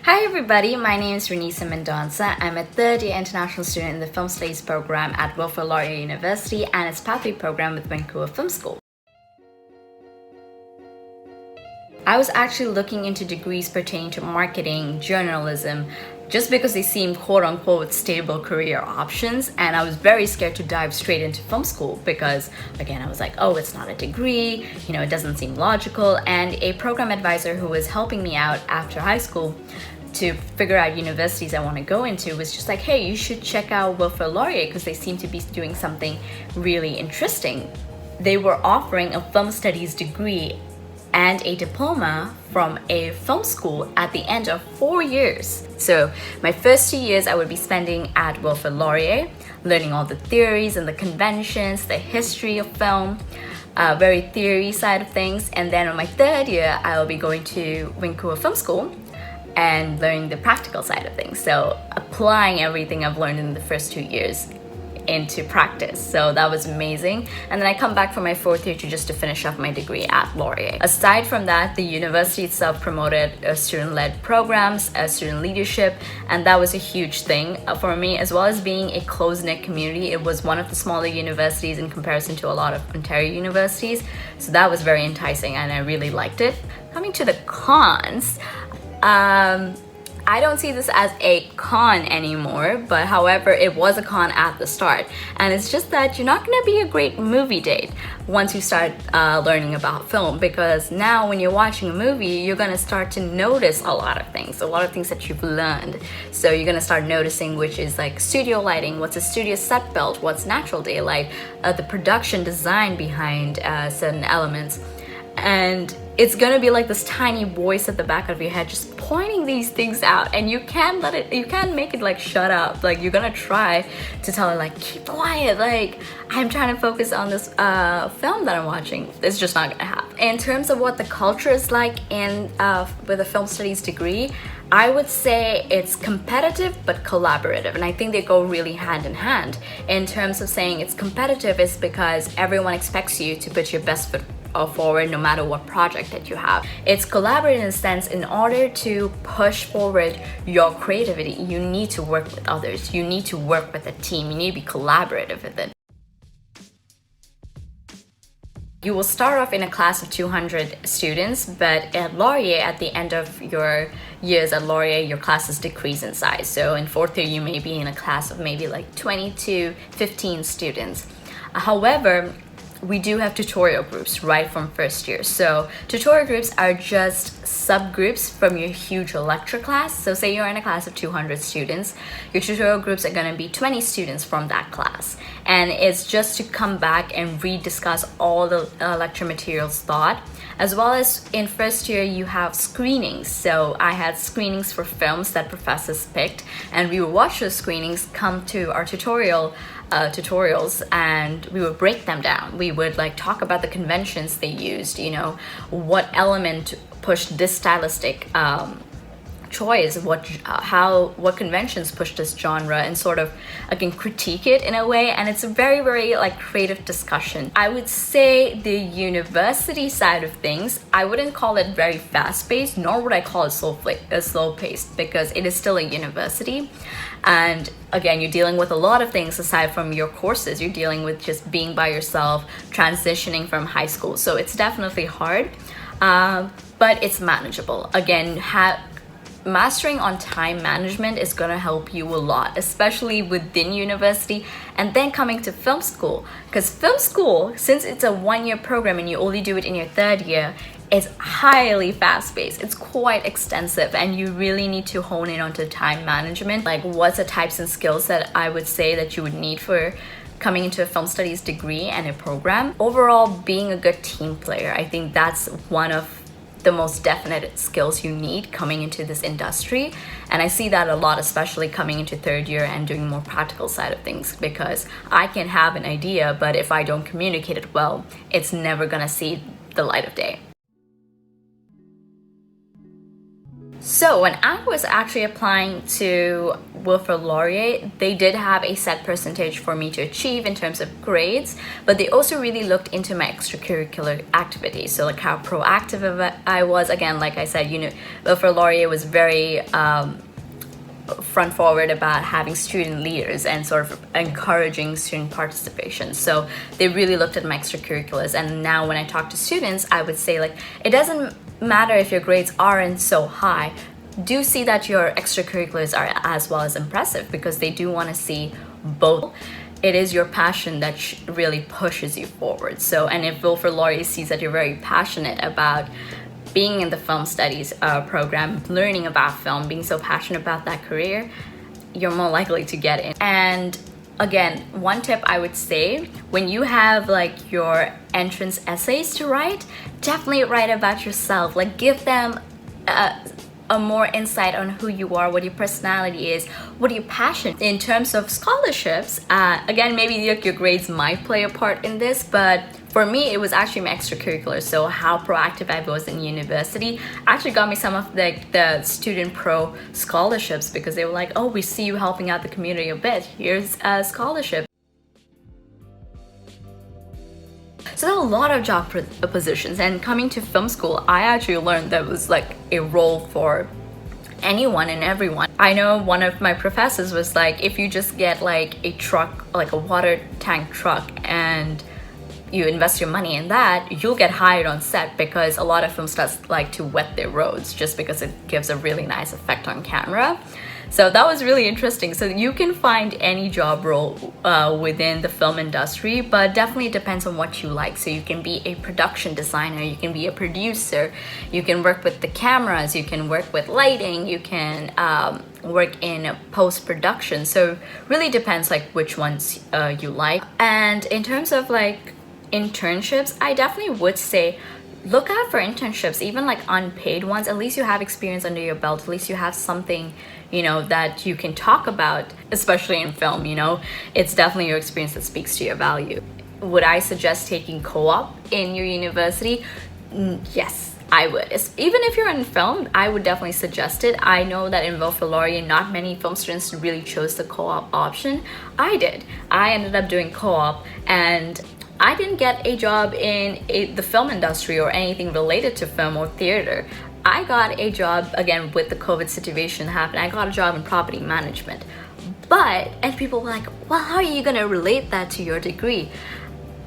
Hi everybody, my name is Reanisa Mendonca. I'm a third year international student in the Film Studies program at Wilfrid Laurier University and its Pathway program with Vancouver Film School. I was actually looking into degrees pertaining to marketing, journalism, just because they seem quote-unquote stable career options, and I was very scared to dive straight into film school because, again, I was like, oh, it's not a degree, it doesn't seem logical. And a program advisor who was helping me out after high school to figure out universities I want to go into was just like, hey, you should check out Wilfrid Laurier because they seem to be doing something really interesting. They were offering a film studies degree and a diploma from a film school at the end of 4 years. So my first 2 years I would be spending at Wilfrid Laurier, learning all the theories and the conventions, the history of film, very theory side of things. And then on my third year, I will be going to Vancouver Film School and learning the practical side of things. So applying everything I've learned in the first 2 years into practice. So that was amazing. And then I come back for my fourth year to finish up my degree at Laurier. Aside from that, the university itself promoted student-led programs, student leadership, and that was a huge thing for me, as well as being a close-knit community. It was one of the smaller universities in comparison to a lot of Ontario universities. So that was very enticing and I really liked it. Coming to the cons, I don't see this as a con anymore, but however, it was a con at the start. And it's just that you're not gonna be a great movie date once you start learning about film, because now when you're watching a movie, you're gonna start to notice a lot of things that you've learned. So you're gonna start noticing which is like studio lighting, what's a studio set built, what's natural daylight, the production design behind certain elements. And it's gonna be like this tiny voice at the back of your head just pointing these things out, and you can't make it like shut up. Like you're gonna try to tell it like keep quiet, like I'm trying to focus on this film that I'm watching. It's just not gonna happen. In terms of what the culture is like in with a film studies degree, I would say it's competitive but collaborative, and I think they go really hand in hand. In terms of saying it's competitive is because everyone expects you to put your best foot forward no matter what project that you have. It's collaborative in a sense, in order to push forward your creativity, you need to work with others, you need to work with a team, you need to be collaborative with it. You will start off in a class of 200 students, but at Laurier, at the end of your years at Laurier, your classes decrease in size. So in fourth year, you may be in a class of maybe like 20 to 15 students. However, we do have tutorial groups right from first year. So tutorial groups are just subgroups from your huge lecture class. So say you're in a class of 200 students, your tutorial groups are going to be 20 students from that class. And it's just to come back and rediscuss all the lecture materials taught. As well as in first year, you have screenings. So I had screenings for films that professors picked, and we would watch those screenings, come to our tutorials, and we would break them down. We would like talk about the conventions they used, what element pushed this stylistic choice, what conventions pushed this genre, and sort of again critique it in a way. And it's a very, very like creative discussion. I would say the university side of things, I wouldn't call it very fast-paced, nor would I call it slow-paced, because it is still a university. And again, you're dealing with a lot of things aside from your courses. You're dealing with just being by yourself, transitioning from high school. So it's definitely hard, but it's manageable. Again, mastering on time management is going to help you a lot, especially within university. And then coming to film school, because film school, since it's a 1-year program and you only do it in your third year, it's highly fast-paced. It's quite extensive, and you really need to hone in onto time management. Like, what's the types and skills that I would say that you would need for coming into a film studies degree and a program? Overall, being a good team player, I think that's one of the most definite skills you need coming into this industry. And I see that a lot, especially coming into third year and doing more practical side of things, because I can have an idea, but if I don't communicate it well, it's never gonna see the light of day. So when I was actually applying to Wilfrid Laurier, they did have a set percentage for me to achieve in terms of grades, but they also really looked into my extracurricular activities. So like how proactive I was. Again, like I said, Wilfrid Laurier was very front forward about having student leaders and sort of encouraging student participation. So they really looked at my extracurriculars. And now when I talk to students, I would say like, it doesn't matter if your grades aren't so high, do see that your extracurriculars are as well as impressive, because they do want to see both. It is your passion that really pushes you forward. So, and if Wilfrid Laurier sees that you're very passionate about being in the film studies program, learning about film, being so passionate about that career, you're more likely to get in. And again, one tip I would say, when you have like your entrance essays to write, definitely write about yourself. Like give them a more insight on who you are, what your personality is, what your passion. In terms of scholarships, again, maybe your grades might play a part in this, but for me, it was actually my extracurriculars. So how proactive I was in university actually got me some of the student pro scholarships, because they were like, oh, we see you helping out the community a bit. Here's a scholarship. So there are a lot of job positions, and coming to film school, I actually learned there was like a role for anyone and everyone. I know one of my professors was like, if you just get like a truck, like a water tank truck, and you invest your money in that, you'll get hired on set, because a lot of film stars like to wet their roads just because it gives a really nice effect on camera. So that was really interesting. So you can find any job role within the film industry, but definitely it depends on what you like. So you can be a production designer, you can be a producer, you can work with the cameras, you can work with lighting, you can work in post-production. So really depends like which ones you like. And in terms of like internships, I definitely would say look out for internships, even like unpaid ones. At least you have experience under your belt, at least you have something that you can talk about, especially in film. It's definitely your experience that speaks to your value. Would I suggest taking co-op in your university? Yes, I would. Even if you're in film, I would definitely suggest it. I know that in Wilfrid Laurier, not many film students really chose the co-op option. I did. I ended up doing co-op, and I didn't get a job in the film industry or anything related to film or theater. I got a job, again, with the COVID situation happening, I got a job in property management. And people were like, well, how are you gonna relate that to your degree?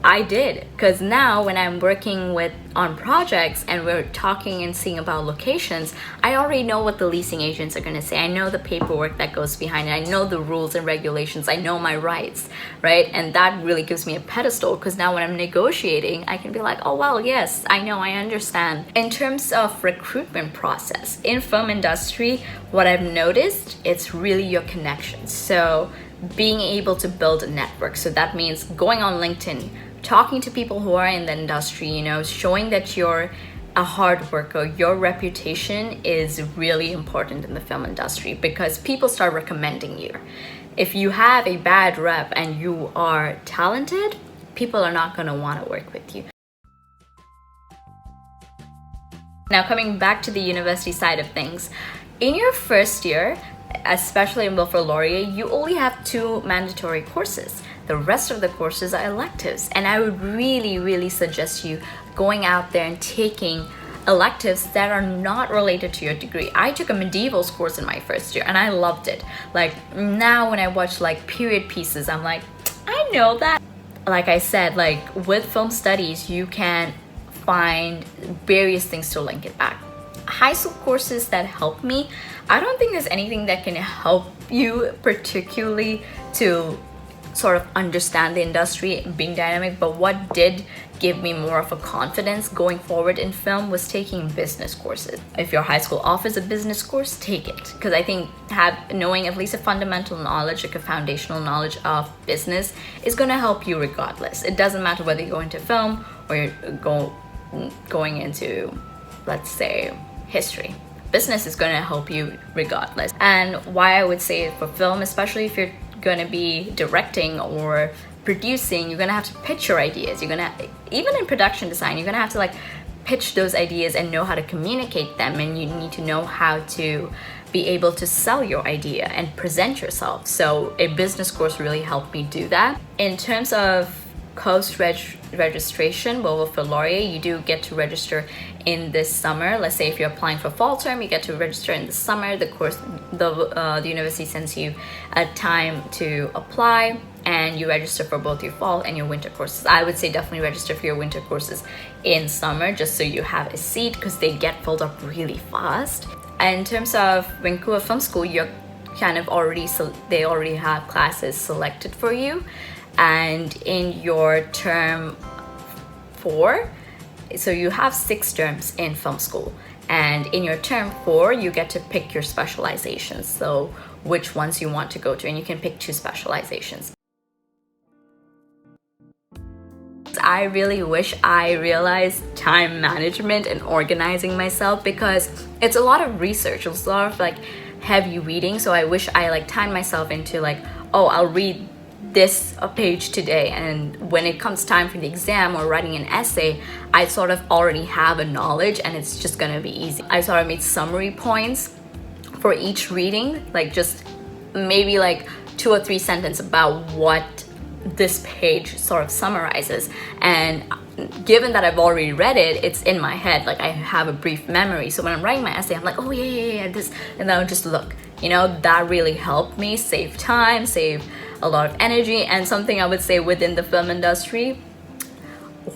I did, because now when I'm working on projects and we're talking and seeing about locations, I already know what the leasing agents are going to say. I know the paperwork that goes behind it. I know the rules and regulations. I know my rights, right? And that really gives me a pedestal, because now when I'm negotiating, I can be like, oh, well, yes, I know, I understand. In terms of recruitment process, in film industry, what I've noticed, it's really your connections. So being able to build a network. So that means going on LinkedIn, talking to people who are in the industry, showing that you're a hard worker. Your reputation is really important in the film industry, because people start recommending you. If you have a bad rep and you are talented, people are not going to want to work with you. Now, coming back to the university side of things, in your first year, especially in Wilfrid Laurier, you only have 2 mandatory courses. The rest of the courses are electives, and I would really, really suggest you going out there and taking electives that are not related to your degree. I took a medievals course in my first year, and I loved it. Like now when I watch like period pieces, I'm like, I know that. Like I said, like with film studies, you can find various things to link it back. High school courses that helped me, I don't think there's anything that can help you particularly to sort of understand the industry being dynamic, but what did give me more of a confidence going forward in film was taking business courses. If your high school offers a business course, take it, because I think knowing at least a fundamental knowledge, like a foundational knowledge of business, is going to help you regardless. It doesn't matter whether you go into film or you're going into, let's say, history. Business is going to help you regardless. And why I would say for film, especially if you're going to be directing or producing, you're going to have to pitch your ideas. You're going to, even in production design, you're going to have to like pitch those ideas and know how to communicate them, and you need to know how to be able to sell your idea and present yourself. So a business course really helped me do that. In terms of course registration, well, Wilfrid Laurier, you do get to register in this summer. Let's say if you're applying for fall term, you get to register in the summer. The university sends you a time to apply, and you register for both your fall and your winter courses. I would say definitely register for your winter courses in summer, just so you have a seat, because they get filled up really fast. And in terms of Vancouver Film School, you're kind of they already have classes selected for you. And in your term 4, so you have 6 terms in film school, and in your term 4 you get to pick your specializations, so which ones you want to go to, and you can pick 2 specializations. I really wish I realized time management and organizing myself, because it's a lot of research, it's a lot of like heavy reading. So I wish I like timed myself into like, oh, I'll read this a page today, and when it comes time for the exam or writing an essay, I sort of already have a knowledge and it's just gonna be easy. I sort of made summary points for each reading, like just maybe like 2 or 3 sentences about what this page sort of summarizes. And given that I've already read it, it's in my head, like I have a brief memory. So when I'm writing my essay, I'm like, oh yeah, this, and then I'll just look. You know, that really helped me save time, save a lot of energy. And something I would say within the film industry,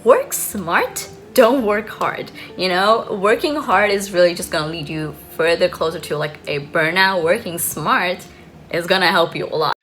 work smart, don't work hard. You know, working hard is really just gonna lead you further closer to like a burnout. Working smart is gonna help you a lot.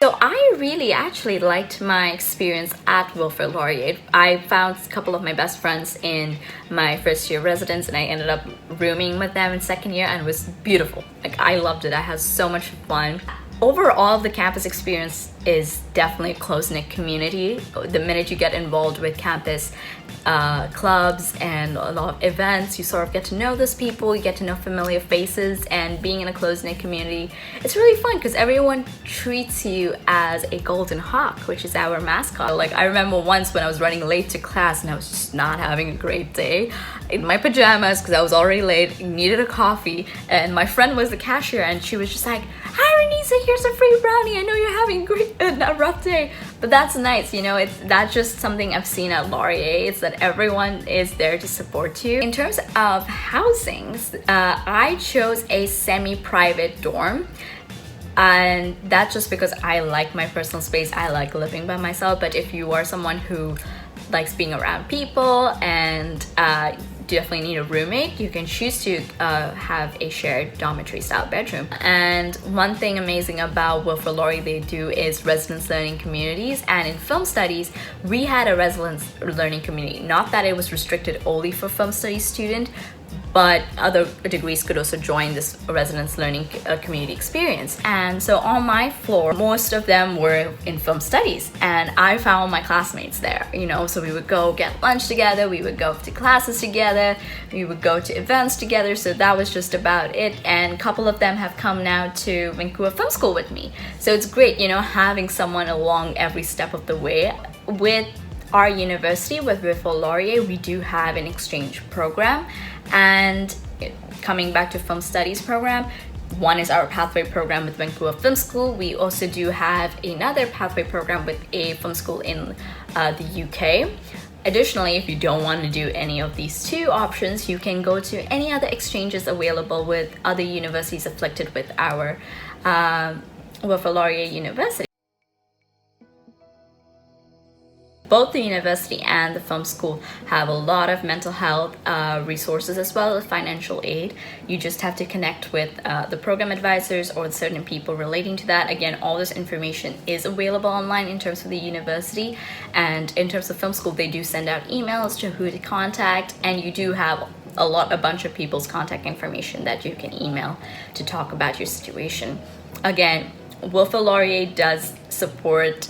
So I really actually liked my experience at Wilfrid Laurier. I found a couple of my best friends in my first year residence, and I ended up rooming with them in second year, and it was beautiful. Like, I loved it. I had so much fun. Overall, the campus experience is definitely a close-knit community. The minute you get involved with campus clubs and a lot of events, you sort of get to know those people, you get to know familiar faces, and being in a close-knit community, it's really fun because everyone treats you as a golden hawk, which is our mascot. Like, I remember once when I was running late to class and I was just not having a great day, in my pajamas because I was already late, needed a coffee, and my friend was the cashier and she was just like, "Hi Reanisa, here's a free brownie, I know you're having a rough day." But that's nice, you know, that's just something I've seen at Laurier. It's that everyone is there to support you. In terms of housings, I chose a semi-private dorm, and that's just because I like my personal space. I like living by myself. But if you are someone who likes being around people and definitely need a roommate, you can choose to have a shared dormitory style bedroom. And one thing amazing about Wilfrid Laurier they do is residence learning communities, and in film studies we had a residence learning community. Not that it was restricted only for film studies student, but other degrees could also join this residence learning community experience. And so on my floor, most of them were in film studies, and I found my classmates there, you know, so we would go get lunch together, we would go to classes together, we would go to events together. So that was just about it. And a couple of them have come now to Vancouver Film School with me. So it's great, you know, having someone along every step of the way. With our university, with Wilfrid Laurier, we do have an exchange program. And coming back to film studies program, one is our pathway program with Vancouver Film School. We also do have another pathway program with a film school in the UK. Additionally, if you don't want to do any of these 2 options, you can go to any other exchanges available with other universities affiliated with our Wilfrid Laurier University. Both the university and the film school have a lot of mental health resources as well as financial aid. You just have to connect with the program advisors or certain people relating to that. Again, all this information is available online in terms of the university, and in terms of film school, they do send out emails to who to contact, and you do have a bunch of people's contact information that you can email to talk about your situation. Again, Wilfrid Laurier does support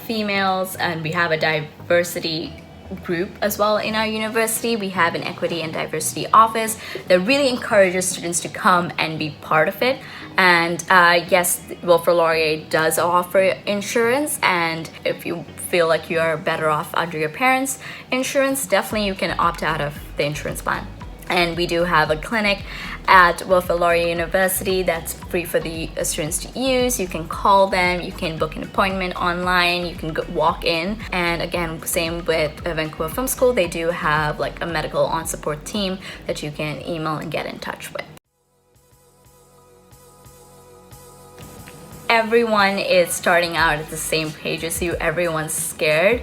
females, and we have a diversity group as well in our university. We have an equity and diversity office that really encourages students to come and be part of it. And yes, Wilfrid Laurier does offer insurance, and if you feel like you are better off under your parents' insurance, definitely you can opt out of the insurance plan. And we do have a clinic at Wilfrid Laurier University that's free for the students to use. You can call them, you can book an appointment online, you can walk in. And again, same with Vancouver Film School, they do have like a medical on support team that you can email and get in touch with. Everyone is starting out at the same page as you, everyone's scared.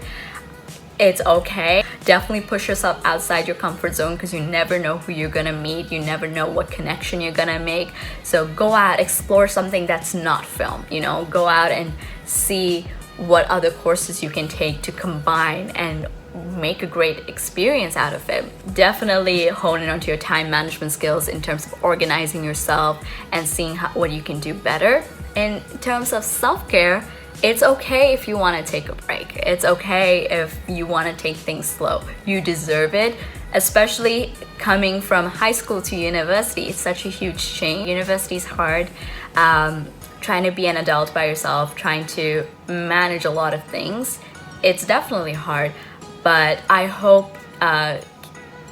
It's okay. Definitely push yourself outside your comfort zone, because you never know who you're gonna meet. You never know what connection you're gonna make. So go out, explore something that's not film, you know, go out and see what other courses you can take to combine and make a great experience out of it. Definitely hone in onto your time management skills in terms of organizing yourself and seeing what you can do better. In terms of self-care, it's okay if you want to take a break. It's okay if you want to take things slow. You deserve it, especially coming from high school to university. It's such a huge change. University is hard. Trying to be an adult by yourself, trying to manage a lot of things. It's definitely hard, but I hope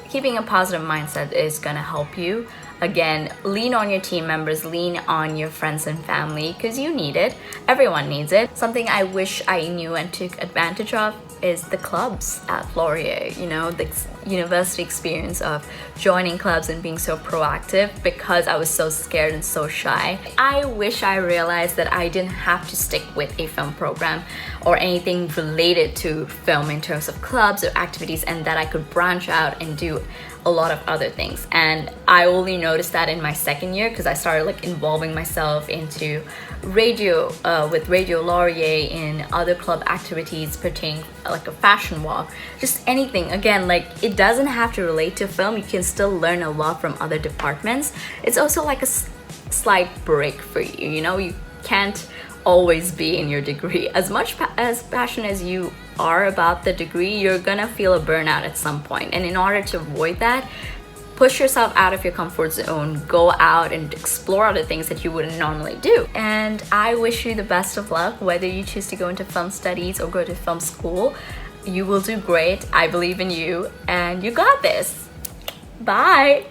keeping a positive mindset is going to help you. Again, lean on your team members, lean on your friends and family, because you need it. Everyone needs it. Something I wish I knew and took advantage of is the clubs at Laurier. You know, the university experience of joining clubs and being so proactive, because I was so scared and so shy. I wish I realized that I didn't have to stick with a film program or anything related to film in terms of clubs or activities, and that I could branch out and do a lot of other things. And I only noticed that in my second year, because I started like involving myself into radio with Radio Laurier, in other club activities pertaining like a fashion walk, just anything. Again, like it doesn't have to relate to film. You can still learn a lot from other departments. It's also like a slight break for you, you know. You can't always be in your degree. As much as passionate as you are about the degree, you're gonna feel a burnout at some point. And in order to avoid that, push yourself out of your comfort zone, go out and explore other things that you wouldn't normally do. And I wish you the best of luck, whether you choose to go into film studies or go to film school. You will do great. I believe in you, and you got this. Bye.